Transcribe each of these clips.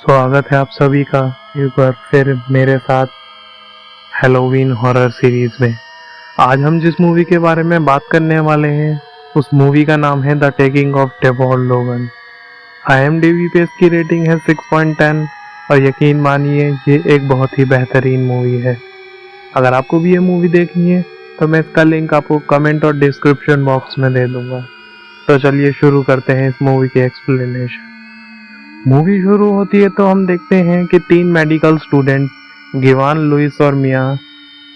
स्वागत है आप सभी का एक बार फिर मेरे साथ हैलोवीन हॉरर सीरीज में। आज हम जिस मूवी के बारे में बात करने वाले हैं उस मूवी का नाम है द टेकिंग ऑफ डेवॉर लोगन। IMDb पे इसकी रेटिंग है 6.10 और यकीन मानिए ये एक बहुत ही बेहतरीन मूवी है। अगर आपको भी ये मूवी देखनी है तो मैं इसका लिंक आपको कमेंट और डिस्क्रिप्शन बॉक्स में दे दूंगा। तो चलिए शुरू करते हैं इस मूवी की एक्सप्लेनेशन। मूवी शुरू होती है तो हम देखते हैं कि 3 मेडिकल स्टूडेंट गिवान, लुइस और मिया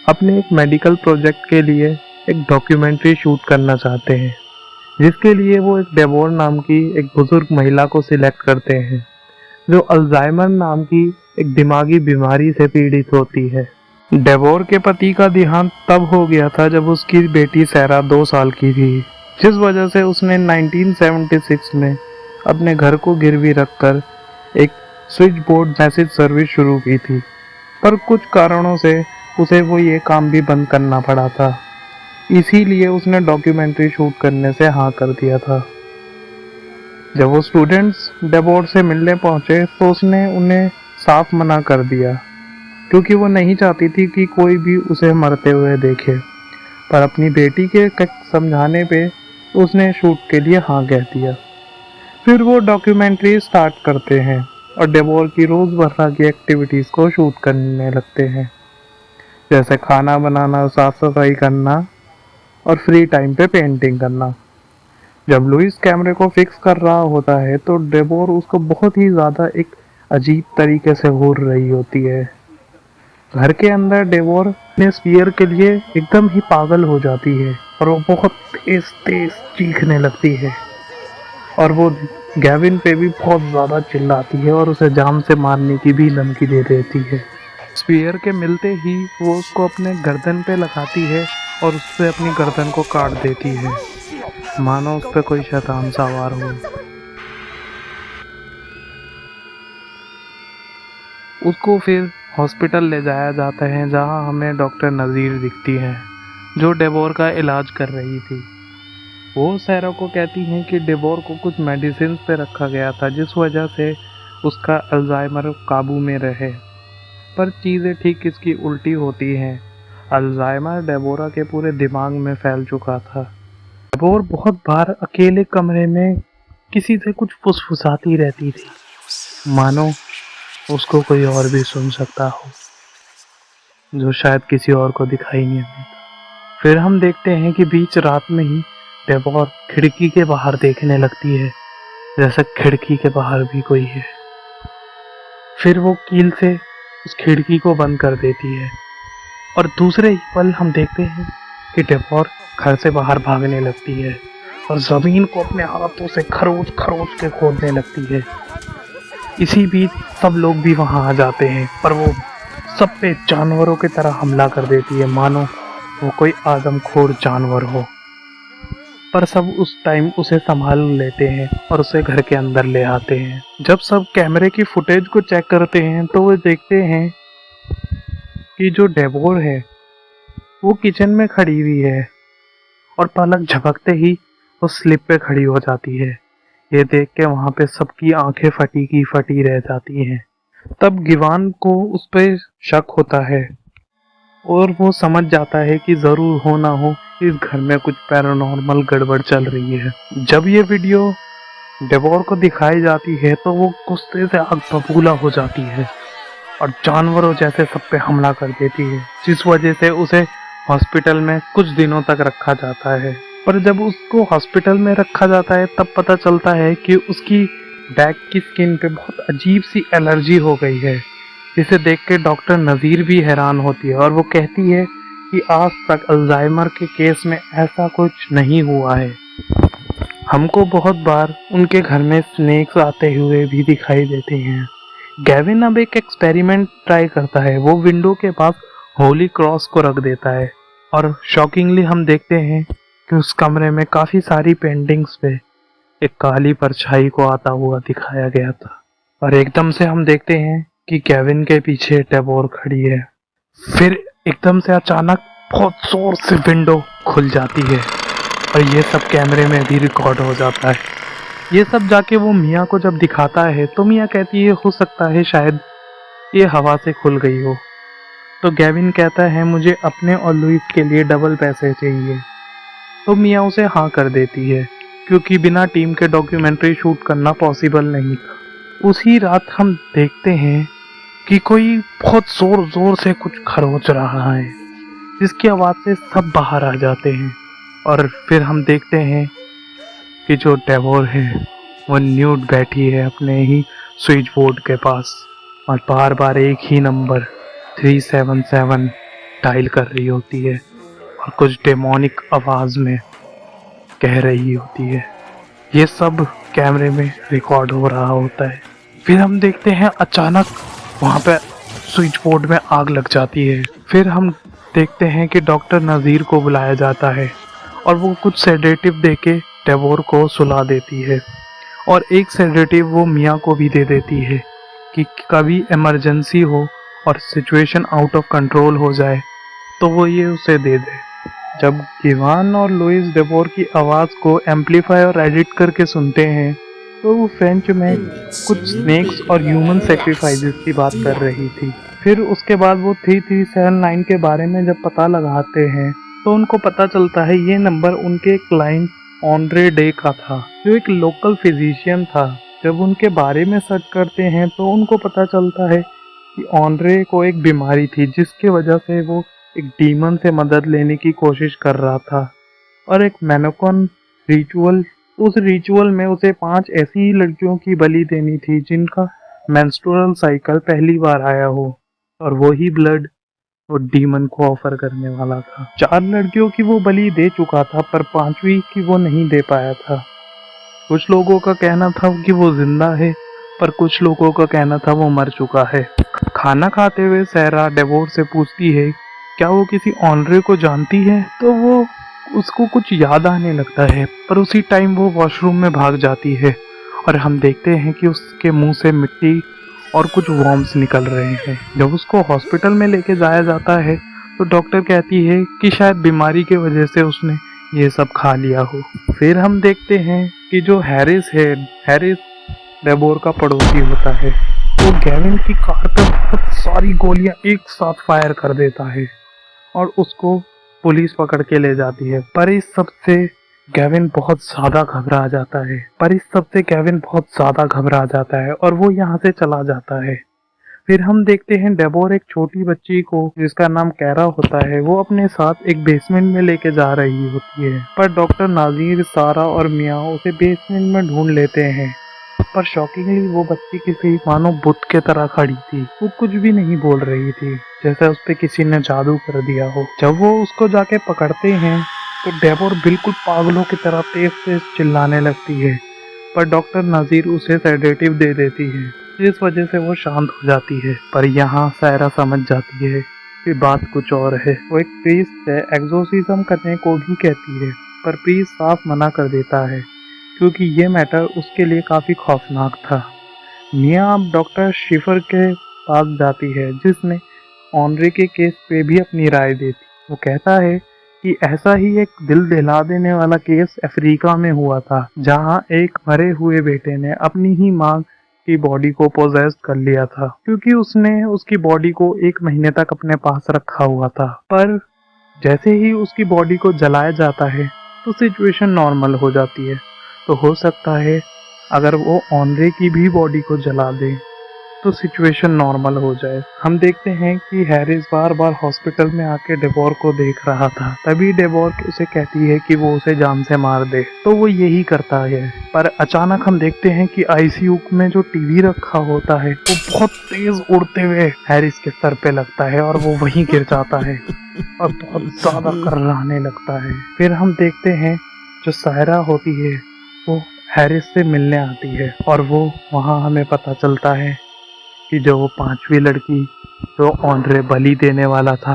अपने एक मेडिकल प्रोजेक्ट के लिए एक डॉक्यूमेंट्री शूट करना चाहते हैं, जिसके लिए वो एक डेबोर नाम की एक बुजुर्ग महिला को सिलेक्ट करते हैं जो अल्जाइमर नाम की एक दिमागी बीमारी से पीड़ित होती है। डेबोर के पति का देहांत तब हो गया था जब उसकी बेटी सैरा 2 साल की थी, जिस वजह से उसने 1976 में अपने घर को गिरवी रखकर एक स्विच बोर्ड मैसेज सर्विस शुरू की थी, पर कुछ कारणों से उसे वो ये काम भी बंद करना पड़ा था। इसीलिए उसने डॉक्यूमेंट्री शूट करने से हाँ कर दिया था। जब वो स्टूडेंट्स डेबोर से मिलने पहुंचे तो उसने उन्हें साफ मना कर दिया, क्योंकि वो नहीं चाहती थी कि कोई भी उसे मरते हुए देखे। पर अपनी बेटी के समझाने पे उसने शूट के लिए हाँ कह दिया। फिर वो डॉक्यूमेंट्री स्टार्ट करते हैं और डेबोर की रोज़मर्रा की एक्टिविटीज़ को शूट करने लगते हैं, जैसे खाना बनाना, साफ सफाई करना और फ्री टाइम पे पेंटिंग करना। जब लुइस कैमरे को फिक्स कर रहा होता है तो डेबोर उसको बहुत ही ज़्यादा एक अजीब तरीके से घूर रही होती है। घर के अंदर डेबोर अपने स्पीयर के लिए एकदम ही पागल हो जाती है और वो बहुत तेज तेज चीखने लगती है और वो गैविन पे भी बहुत ज़्यादा चिल्लाती है और उसे जान से मारने की भी धमकी दे देती है। स्पीयर के मिलते ही वो उसको अपने गर्दन पे लगाती है और उससे अपनी गर्दन को काट देती है, मानो उस पर कोई शैतान सवार हो। उसको फिर हॉस्पिटल ले जाया जाता है, जहां हमें डॉक्टर नज़ीर दिखती है जो डेबोर का इलाज कर रही थी। वो सैरा को कहती हैं कि डेबोर को कुछ मेडिसिन पे रखा गया था जिस वजह से उसका अल्जाइमर काबू में रहे, पर चीज़ें ठीक इसकी उल्टी होती हैं। अल्जाइमर डेबोरा के पूरे दिमाग में फैल चुका था। डेबोर बहुत बार अकेले कमरे में किसी से कुछ फुसफुसाती रहती थी, मानो उसको कोई और भी सुन सकता हो, जो शायद किसी और को दिखाई नहीं देता। फिर हम देखते हैं कि बीच रात में ही डेबोर खिड़की के बाहर देखने लगती है, जैसे खिड़की के बाहर भी कोई है। फिर वो कील से उस खिड़की को बंद कर देती है और दूसरे ही पल हम देखते हैं कि डेबोर घर से बाहर भागने लगती है और ज़मीन को अपने हाथों से खरोच खरोच के खोदने लगती है। इसी बीच सब लोग भी वहाँ आ जाते हैं, पर वो सब पे जानवरों की तरह हमला कर देती है, मानो वो कोई आदमखोर जानवर हो। पर सब उस टाइम उसे संभाल लेते हैं और उसे घर के अंदर ले आते हैं। जब सब कैमरे की फुटेज को चेक करते हैं तो वो देखते हैं कि जो डेबोर है वो किचन में खड़ी हुई है और पलक झपकते ही वो स्लिप पे खड़ी हो जाती है। ये देख के वहाँ पे सबकी आंखें फटी की फटी रह जाती हैं। तब गिवान को उस पर शक होता है और वो समझ जाता है कि ज़रूर हो ना हो इस घर में कुछ पैरानॉर्मल गड़बड़ चल रही है। जब ये वीडियो डेबोर को दिखाई जाती है तो वो गुस्से से आग बबूला हो जाती है और जानवरों जैसे सब पे हमला कर देती है, जिस वजह से उसे हॉस्पिटल में कुछ दिनों तक रखा जाता है। पर जब उसको हॉस्पिटल में रखा जाता है तब पता चलता है कि उसकी बैक की स्किन पे बहुत अजीब सी एलर्जी हो गई है, जिसे देख के डॉक्टर नज़ीर भी हैरान होती है और वो कहती है कि आज तक अल्जाइमर के केस में ऐसा कुछ नहीं हुआ है। हमको बहुत बार उनके घर में स्नेक्स आते हुए भी दिखाई देते हैं। गैविन अब एक एक्सपेरिमेंट ट्राई करता है। वो विंडो के पास होली क्रॉस को रख देता है और शॉकिंगली हम देखते हैं कि उस कमरे में काफ़ी सारी पेंटिंग्स पे एक काली परछाई को आता हुआ दिखाया गया था। और एकदम से हम देखते हैं कि गैविन के पीछे डेबोर खड़ी है। फिर एकदम से अचानक बहुत जोर से विंडो खुल जाती है और ये सब कैमरे में भी रिकॉर्ड हो जाता है। ये सब जाके वो मिया को जब दिखाता है तो मिया कहती है हो सकता है शायद ये हवा से खुल गई हो। तो गेविन कहता है मुझे अपने और लुइस के लिए डबल पैसे चाहिए। तो मिया उसे हाँ कर देती है क्योंकि बिना टीम के डॉक्यूमेंट्री शूट करना पॉसिबल नहीं था। उसी रात हम देखते हैं कि कोई बहुत जोर जोर से कुछ खरोच रहा है जिसकी आवाज़ से सब बाहर आ जाते हैं और फिर हम देखते हैं कि जो डेवोर है वो न्यूड बैठी है अपने ही स्विच बोर्ड के पास और बार बार एक ही नंबर 377 डायल कर रही होती है और कुछ डेमोनिक आवाज़ में कह रही होती है। ये सब कैमरे में रिकॉर्ड हो रहा होता है। फिर हम देखते हैं अचानक वहाँ पे स्विच बोर्ड में आग लग जाती है। फिर हम देखते हैं कि डॉक्टर नज़ीर को बुलाया जाता है और वो कुछ सेडेटिव देके डेवोर को सुला देती है और एक सेडेटिव वो मिया को भी दे देती है कि कभी इमरजेंसी हो और सिचुएशन आउट ऑफ कंट्रोल हो जाए तो वो ये उसे दे दे। जब गिवान और लुइस डेवोर की आवाज़ को एम्पलीफाई और एडिट करके सुनते हैं तो वो फ्रेंच में कुछ स्नेक्स और ह्यूमन सेक्रीफाइसेस की बात कर रही थी। फिर उसके बाद वो 3379 के बारे में जब पता लगाते हैं तो उनको पता चलता है ये नंबर उनके क्लाइंट ऑन्ड्रे डे का था जो एक लोकल फिजिशियन था। जब उनके बारे में सर्च करते हैं तो उनको पता चलता है कि ऑन्ड्रे को एक बीमारी थी जिसकी वजह से वो एक डीमन से मदद लेने की कोशिश कर रहा था और एक मैनोकॉन रिचुअल, उस रिचुअल में उसे 5 ऐसी लड़कियों की बलि देनी थी जिनका मेंस्ट्रुअल साइकिल पहली बार आया हो और वही ब्लड वो डीमन को ऑफर करने वाला था। 4 लड़कियों की वो बलि दे चुका था पर 5वीं की वो नहीं दे पाया था। कुछ लोगों का कहना था कि वो जिंदा है पर कुछ लोगों का कहना था वो मर चुका है। खाना खाते हुए सैरा डेवोर से पूछती है क्या वो किसी ऑनरे को जानती है तो वो उसको कुछ याद आने लगता है पर उसी टाइम वो वॉशरूम में भाग जाती है और हम देखते हैं कि उसके मुंह से मिट्टी और कुछ वॉर्म्स निकल रहे हैं। जब उसको हॉस्पिटल में लेके जाया जाता है तो डॉक्टर कहती है कि शायद बीमारी की वजह से उसने ये सब खा लिया हो। फिर हम देखते हैं कि जो हैरिस है, हैरिस डेवोर का पड़ोसी होता है, वो गेविन की कार पर बहुत सारी गोलियां एक साथ फायर कर देता है और उसको पुलिस पकड़ के ले जाती है। पर इस सब से गेविन बहुत ज़्यादा घबरा जाता है और वो यहाँ से चला जाता है। फिर हम देखते हैं डेवोर एक छोटी बच्ची को जिसका नाम कैरा होता है वो अपने साथ एक बेसमेंट में लेके जा रही होती है पर डॉक्टर नाजीर, सारा और मिया उसे बेसमेंट में ढूंढ लेते हैं। पर शॉकिंगली वो बच्ची किसी मानो बुत के तरह खड़ी थी, वो कुछ भी नहीं बोल रही थी जैसे उस पे किसी ने जादू कर दिया हो। जब वो उसको जाके पकड़ते हैं तो डेवोर बिल्कुल पागलों की तरह तेज तेज चिल्लाने लगती है पर डॉक्टर नजीर उसे सेडेटिव दे देती है जिस वजह से वो शांत हो जाती है। पर यहाँ सायरा समझ जाती है कि बात कुछ और है। वो एक प्रीस्ट से एक्सोर्सिज्म करने को भी कहती है पर प्रीस्ट साफ मना कर देता है क्योंकि ये मैटर उसके लिए काफ़ी खौफनाक था। मिया अब डॉक्टर शिफर के पास जाती है जिसने ऑनरे के केस पे भी अपनी राय दी थी। वो कहता है कि ऐसा ही एक दिल दहला देने वाला केस अफ्रीका में हुआ था जहां एक मरे हुए बेटे ने अपनी ही मां की बॉडी को पोजेस कर लिया था क्योंकि उसने उसकी बॉडी को 1 महीने तक अपने पास रखा हुआ था। पर जैसे ही उसकी बॉडी को जलाया जाता है तो सिचुएशन नॉर्मल हो जाती है। तो हो सकता है अगर वो ऑनरे की भी बॉडी को जला दे तो सिचुएशन नॉर्मल हो जाए। हम देखते हैं कि हैरिस बार बार हॉस्पिटल में आके डेवोर को देख रहा था, तभी डेवोर उसे कहती है कि वो उसे जान से मार दे तो वो यही करता है। पर अचानक हम देखते हैं कि आईसीयू में जो टीवी रखा होता है वो बहुत तेज उड़ते हुए हैरिस के सर पे लगता है और वो वहीं गिर जाता है और बहुत ज्यादा कर्राने लगता है। फिर हम देखते हैं जो सायरा होती है वो हैरिस से मिलने आती है और वो वहाँ हमें पता चलता है कि जो वो 5वीं लड़की जो ऑनरे बलि देने वाला था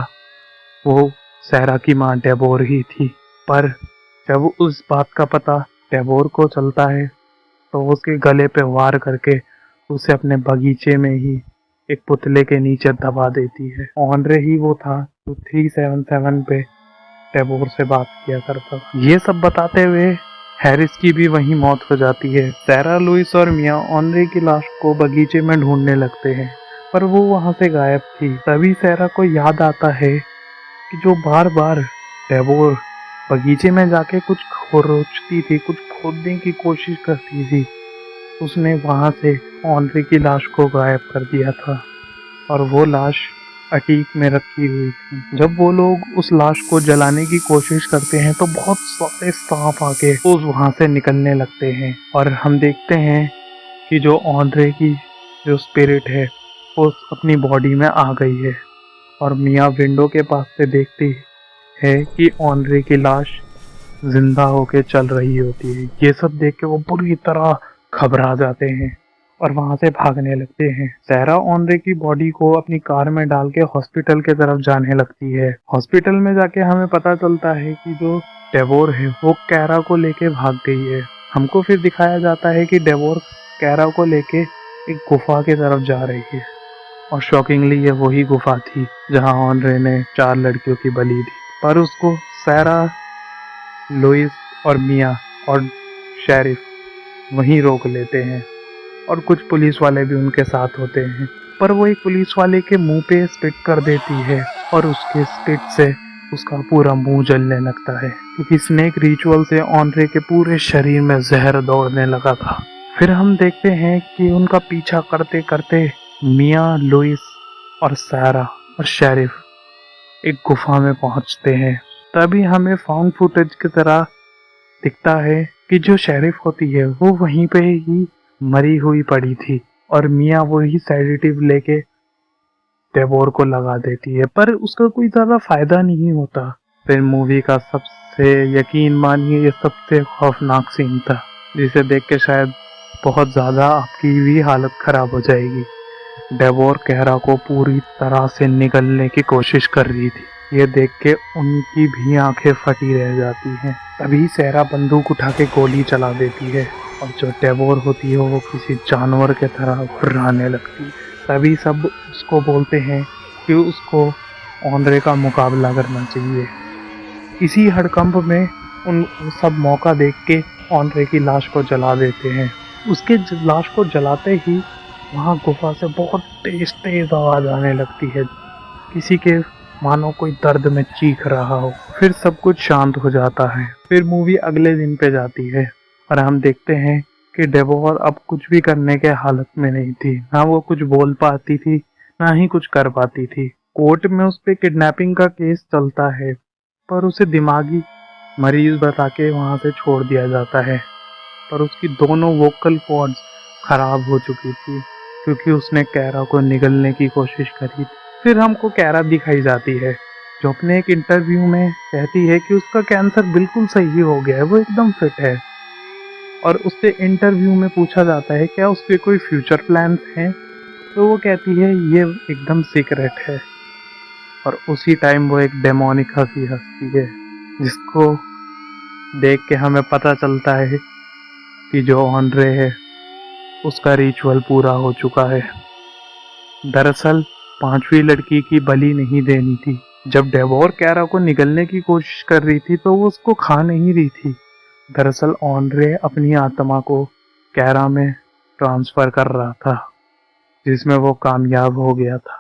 वो सायरा की माँ डेवोर ही थी। पर जब उस बात का पता डेवोर को चलता है तो उसके गले पे वार करके उसे अपने बगीचे में ही एक पुतले के नीचे दबा देती है। ऑनरे ही वो था जो 377 पे डेवोर से बात किया करता था। ये सब बताते हुए हैरिस की भी वहीं मौत हो जाती है। सारा, लुइस और मिया ऑनरे की लाश को बगीचे में ढूंढने लगते हैं, पर वो वहां से गायब थी। तभी सारा को याद आता है कि जो बार बार डेबोर बगीचे में जाके कुछ खोजती थी, कुछ खोदने की कोशिश करती थी, उसने वहां से ऑनरे की लाश को गायब कर दिया था और वो लाश अटीक में रखी हुई थी। जब वो लोग उस लाश को जलाने की कोशिश करते हैं तो बहुत सारे सांप आके उस वहां से निकलने लगते हैं और हम देखते हैं कि जो ऑनरे की जो स्पिरिट है वो अपनी बॉडी में आ गई है और मिया विंडो के पास से देखती है कि ऑनरे की लाश जिंदा होके चल रही होती है। ये सब देख के वो बुरी तरह घबरा जाते हैं और वहां से भागने लगते हैं। सारा ऑनरे की बॉडी को अपनी कार में डाल के हॉस्पिटल के तरफ जाने लगती है। हॉस्पिटल में जाके हमें पता चलता है कि जो डेवोर है वो कैरा को लेके भाग गई है। हमको फिर दिखाया जाता है कि डेवोर कैरा को लेके एक गुफा की तरफ जा रही है और शॉकिंगली ये वही गुफा थी जहां ऑनरे ने 4 लड़कियों की बलि दी। पर उसको सारा, लुइस और मिया और शेरिफ वहीं रोक लेते हैं और कुछ पुलिस वाले भी उनके साथ होते हैं। पर वो एक पुलिस वाले के मुंह पे स्पिट कर देती है और उसके स्पिट से उसका पूरा मुंह जलने लगता है, क्योंकि स्नेक रिचुअल से ऑनरे के पूरे शरीर में जहर दौड़ने लगा था। फिर हम देखते हैं कि उनका पीछा करते करते मिया, लुइस और सारा और शेरिफ एक गुफा में पहुंचते हैं। तभी हमें फाउंड फुटेज की तरह दिखता है कि जो शेरिफ होती है वो वहीं पे ही मरी हुई पड़ी थी और मिया वही सेडेटिव लेके डेवोर को लगा देती है, पर उसका कोई ज्यादा फायदा नहीं होता। फिर मूवी का सबसे, यकीन मानिए, ये सबसे खौफनाक सीन था जिसे देख के शायद बहुत ज्यादा आपकी भी हालत खराब हो जाएगी। डेवोर कैरा को पूरी तरह से निगलने की कोशिश कर रही थी। ये देख के उनकी भी आंखें फटी रह जाती हैं। तभी सारा बंदूक उठा के गोली चला देती है और जो डेवोर होती है वो किसी जानवर के तरह घुर्राने लगती है। तभी सब उसको बोलते हैं कि उसको ऑनरे का मुकाबला करना चाहिए। इसी हड़कंप में उन सब मौका देख के ऑनरे की लाश को जला देते हैं। उसके लाश को जलाते ही वहाँ गुफा से बहुत तेज तेज आवाज आने लगती है, किसी के मानो कोई दर्द में चीख रहा हो। फिर सब कुछ शांत हो जाता है। फिर मूवी अगले दिन पे जाती है और हम देखते हैं कि डेवोर अब कुछ भी करने के हालत में नहीं थी। ना वो कुछ बोल पाती थी, ना ही कुछ कर पाती थी। कोर्ट में उस पे किडनैपिंग का केस चलता है, पर उसे दिमागी मरीज बता के वहां से छोड़ दिया जाता है। पर उसकी दोनों वोकल कॉर्ड्स खराब हो चुकी थी क्योंकि उसने कैरा को निगलने की कोशिश करी। फिर हमको कैरा दिखाई जाती है जो अपने एक इंटरव्यू में कहती है कि उसका कैंसर बिल्कुल सही हो गया है, वो एकदम फिट है। और उससे इंटरव्यू में पूछा जाता है क्या उसके कोई फ्यूचर प्लान्स हैं, तो वो कहती है ये एकदम सीक्रेट है। और उसी टाइम वो एक डेमोनिक हंसी हंसती है जिसको देख के हमें पता चलता है कि जो ऑनरे है उसका रिचुअल पूरा हो चुका है। दरअसल 5वीं लड़की की बलि नहीं देनी थी। जब डेवोर कैरा को निगलने की कोशिश कर रही थी तो वो उसको खा नहीं रही थी। दरअसल ऑनरे अपनी आत्मा को कैरा में ट्रांसफर कर रहा था, जिसमें वो कामयाब हो गया था।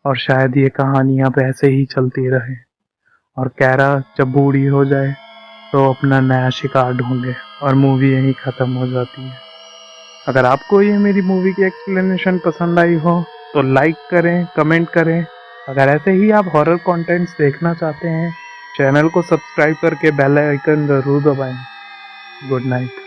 और शायद ये कहानी अब ऐसे ही चलती रहे और कैरा जब बूढ़ी हो जाए तो अपना नया शिकार ढूंढे और मूवी यहीं ख़त्म हो जाती है। अगर आपको ये मेरी मूवी की एक्सप्लेनेशन पसंद आई हो तो लाइक करें, कमेंट करें। अगर ऐसे ही आप हॉरर कंटेंट्स देखना चाहते हैं, चैनल को सब्सक्राइब करके बेल आइकन ज़रूर दबाएं। Good night.